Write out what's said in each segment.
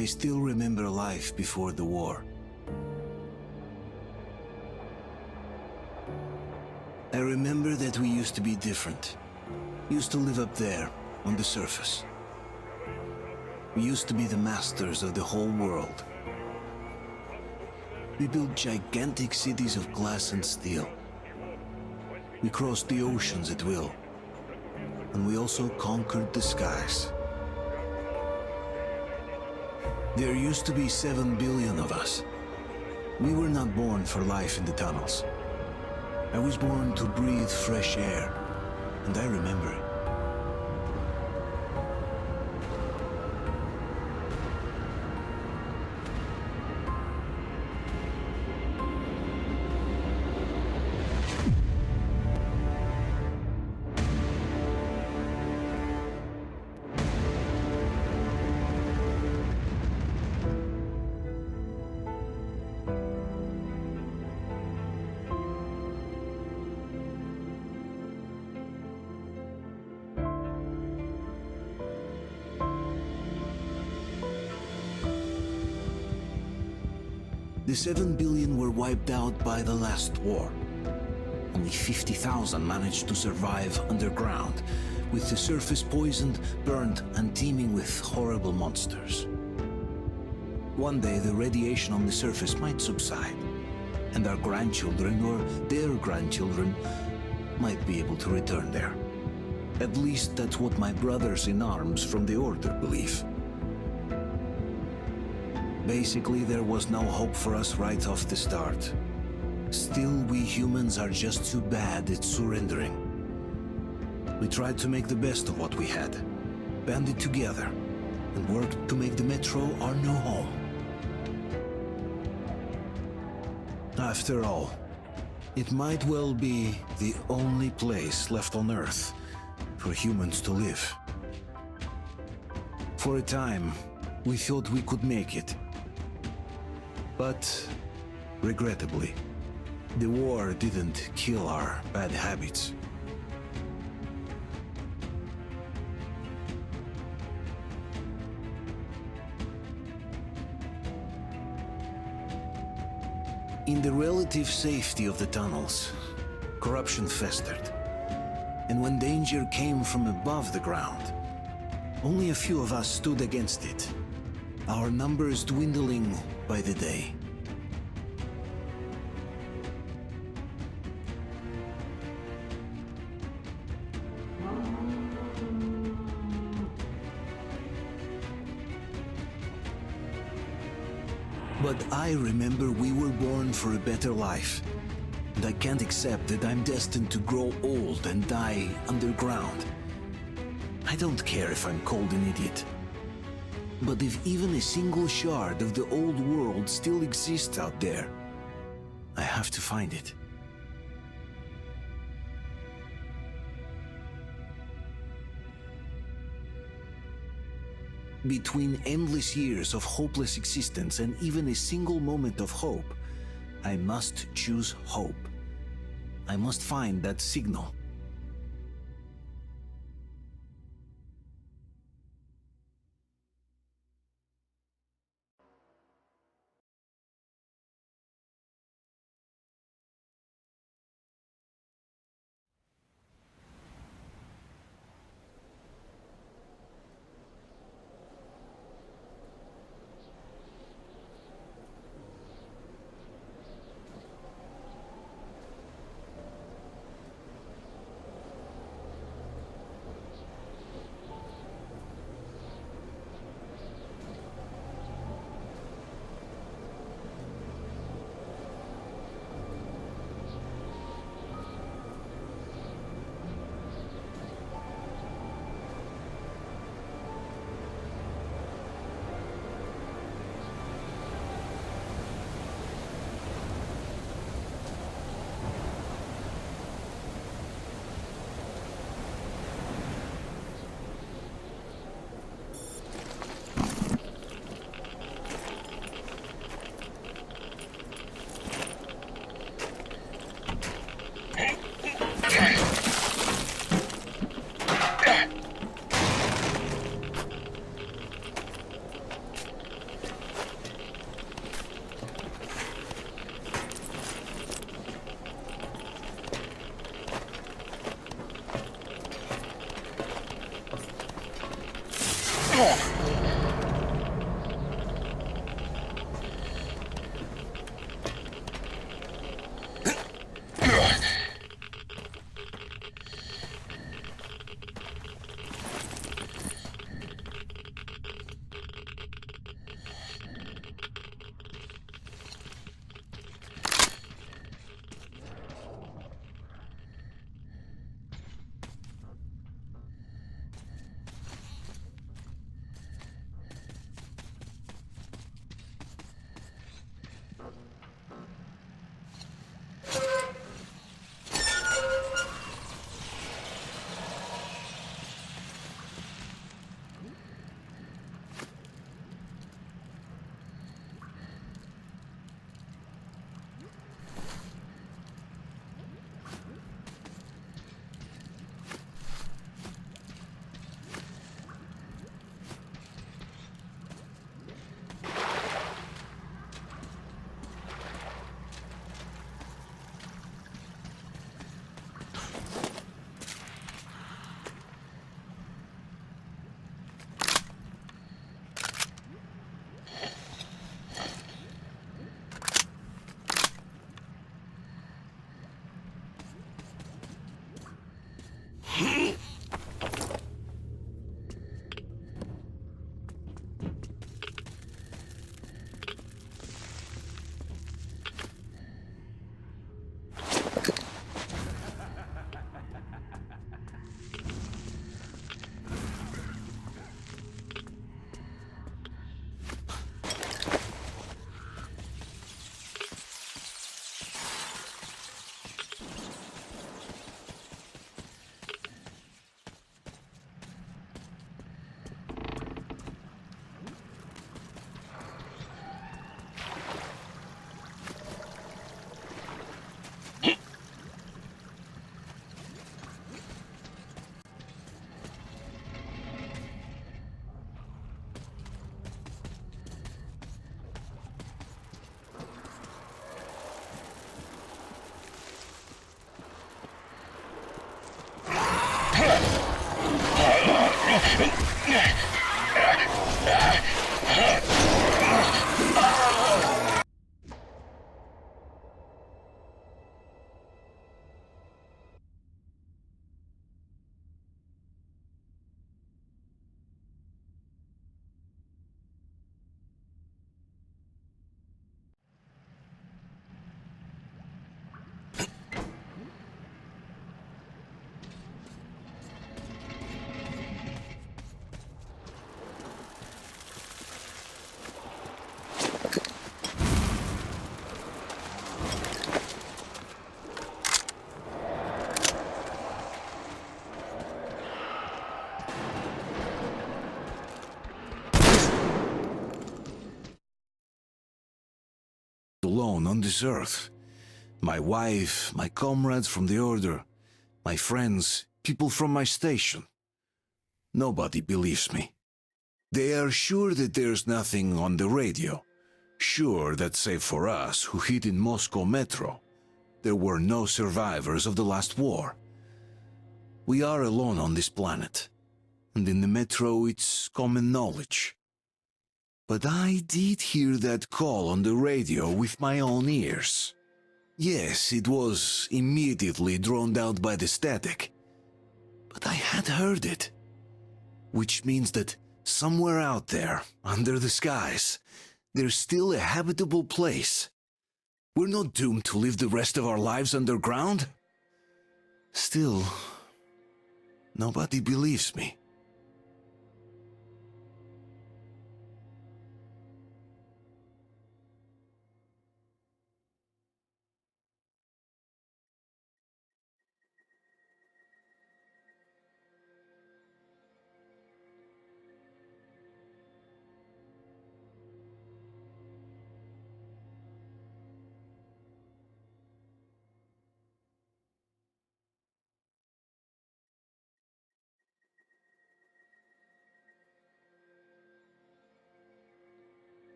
I still remember life before the war. I remember that we used to be different. Used to live up there, on the surface. We used to be the masters of the whole world. We built gigantic cities of glass and steel. We crossed the oceans at will. And we also conquered the skies. There used to be 7 billion of us. We were not born for life in the tunnels. I was born to breathe fresh air, and I remember it. The 7 billion were wiped out by the last war. Only 50,000 managed to survive underground, with the surface poisoned, burned, and teeming with horrible monsters. One day the radiation on the surface might subside, and our grandchildren or their grandchildren might be able to return there. At least that's what my brothers in arms from the Order believe. Basically, there was no hope for us right off the start. Still, we humans are just too bad at surrendering. We tried to make the best of what we had, banded together, and worked to make the Metro our new home. After all, it might well be the only place left on Earth for humans to live. For a time, we thought we could make it. But, regrettably, the war didn't kill our bad habits. In the relative safety of the tunnels, corruption festered. And when danger came from above the ground, only a few of us stood against it, our numbers dwindling by the day. But I remember we were born for a better life, and I can't accept that I'm destined to grow old and die underground. I don't care if I'm called an idiot. But if even a single shard of the old world still exists out there, I have to find it. Between endless years of hopeless existence and even a single moment of hope, I must choose hope. I must find that signal. Alone on this earth. My wife, my comrades from the Order, my friends, people from my station. Nobody believes me. They are sure that there's nothing on the radio. Sure that save for us who hid in Moscow metro, there were no survivors of the last war. We are alone on this planet, and in the metro it's common knowledge. But I did hear that call on the radio with my own ears. Yes, it was immediately drowned out by the static, but I had heard it. Which means that somewhere out there, under the skies, there's still a habitable place. We're not doomed to live the rest of our lives underground. Still, nobody believes me.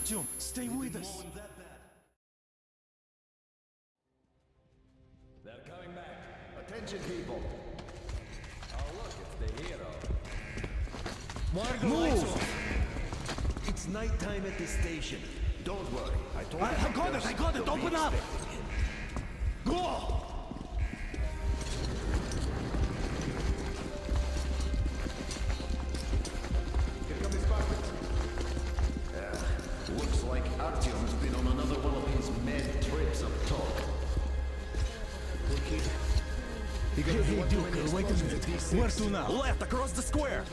Artyom, stay with us. They're coming back. Attention, people. Oh, look, it's the hero. Why are the lights off? It's nighttime at the station. Don't worry. I told you. I got it! Open up! Go! Here come his partners. Looks like Artyom's been on another one of his mad trips of talk. Hey, Duke, wait a minute. Where to now? Left, across the square!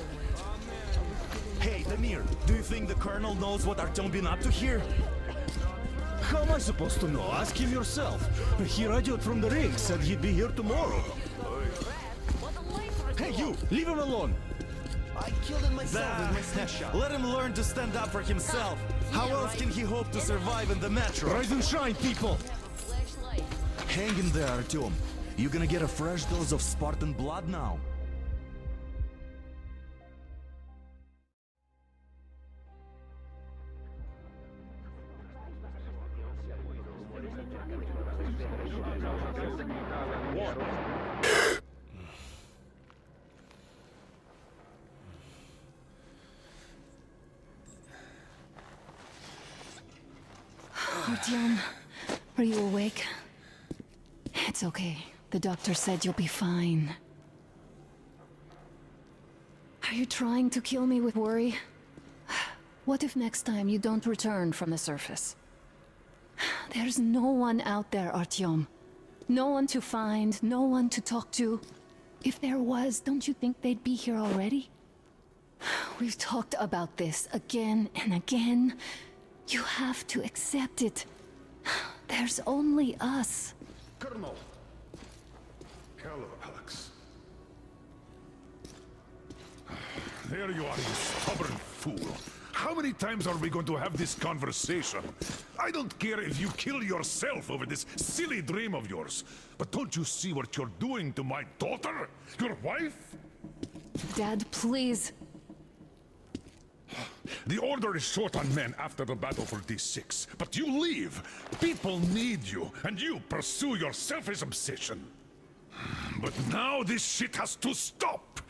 Hey, Damir, do you think the Colonel knows what Artyom been up to here? How am I supposed to know? Ask him yourself. He radioed from the ring, said he'd be here tomorrow. Hey, you! Leave him alone! I killed him myself with my snapshot. Let him learn to stand up for himself. How else can he hope to survive in the metro? Rise and shine, people! Hang in there, Artyom. You gonna get a fresh dose of Spartan blood now? Artyom, are you awake? It's okay. The doctor said you'll be fine. Are you trying to kill me with worry? What if next time you don't return from the surface? There's no one out there, Artyom. No one to find, no one to talk to. If there was, don't you think they'd be here already? We've talked about this again and again. You have to accept it. There's only us. Colonel! Hello, Alex. There you are, you stubborn fool. How many times are we going to have this conversation? I don't care if you kill yourself over this silly dream of yours, but don't you see what you're doing to my daughter? Your wife? Dad, please. The Order is short on men after the battle for D6, but you leave. People need you, and you pursue your selfish obsession. But now this shit has to stop.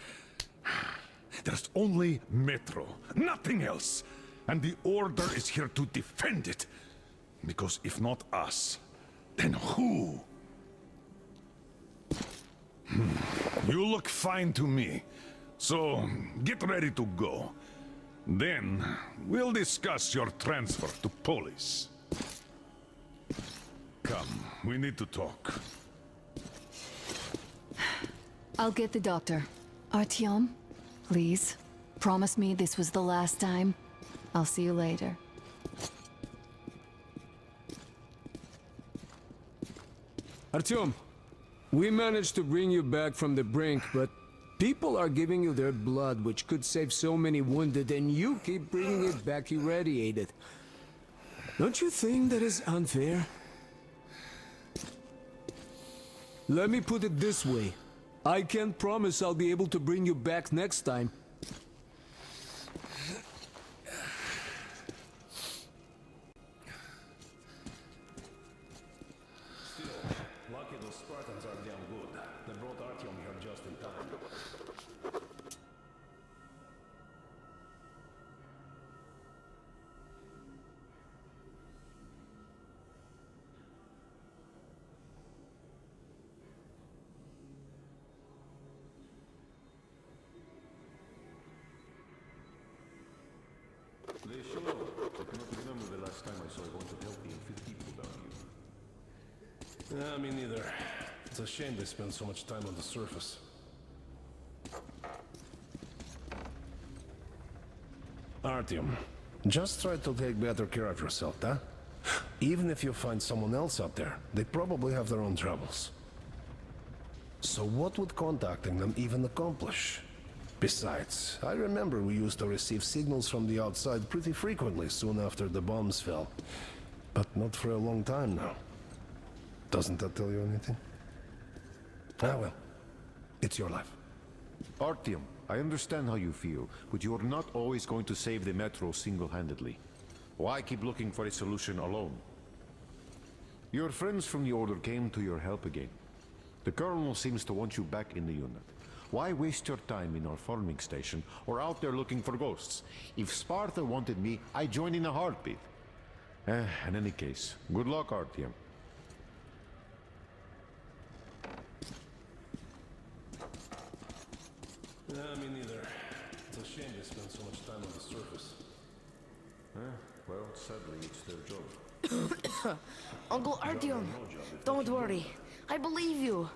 There's only Metro, nothing else. And the Order is here to defend it. Because if not us, then who? You look fine to me. So, get ready to go. Then, we'll discuss your transfer to Polis. Come, we need to talk. I'll get the doctor. Artyom, please. Promise me this was the last time. I'll see you later. Artyom, we managed to bring you back from the brink, but people are giving you their blood, which could save so many wounded, and you keep bringing it back irradiated. Don't you think that is unfair? Let me put it this way. I can't promise I'll be able to bring you back next time. Lucky those Spartans are damn good. They brought Artyom here just in time. They show up. I cannot remember the last time I saw a bunch of healthy and fit people down here. Yeah, me neither. It's a shame they spend so much time on the surface. Artyom, just try to take better care of yourself, huh? Even if you find someone else out there, they probably have their own troubles. So what would contacting them even accomplish? Besides, I remember we used to receive signals from the outside pretty frequently soon after the bombs fell. But not for a long time now. Doesn't that tell you anything? Ah well, it's your life. Artyom, I understand how you feel, but you're not always going to save the Metro single-handedly. Why keep looking for a solution alone? Your friends from the Order came to your help again. The Colonel seems to want you back in the unit. Why waste your time in our farming station or out there looking for ghosts? If Sparta wanted me, I'd join in a heartbeat. In any case, good luck, Artyom. Yeah, me neither. It's a shame they spend so much time on the surface. Well, sadly, it's their job. Uncle Artyom, don't worry. I believe you.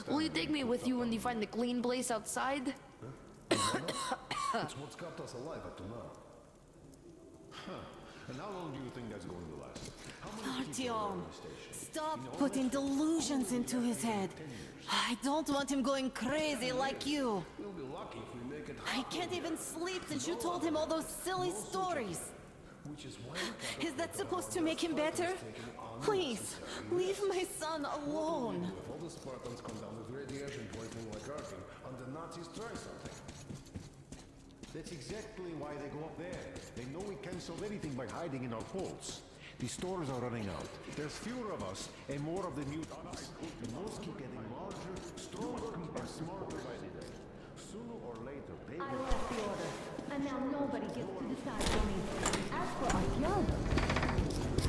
Will you take me with you when you find the clean place outside? It's what's kept us alive up to now. And how long do you think that's going to last? How many people are Artyom, on the station? stop putting delusions into his head. I don't want him going crazy like you. We'll be lucky if we make it. I can't even sleep since you told him all those silly stories. Which is why we can't Is that supposed to make him better? Please, leave my son alone. if all the Spartans come down with radiation poisoning like Artyom, and the Nazis try something. That's exactly why they go up there. They know we can't solve anything by hiding in our holes. The stores are running out. There's fewer of us and more of the mutants. The most keep getting larger, stronger, and smarter by the day. Sooner or later, they I will... left the order, and now nobody gets to decide for me. As for Artyom,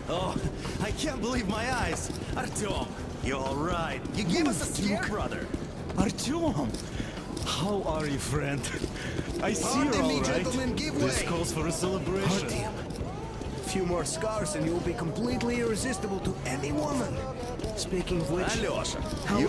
Oh, I can't believe my eyes. Artyom, you all right? You gave us a scare, brother. Artyom, how are you, friend? I see you're all right. Gentlemen, give This way. calls for a celebration. Artyom, a few more scars and you'll be completely irresistible to any woman. Speaking of which, Alyosha, how... you...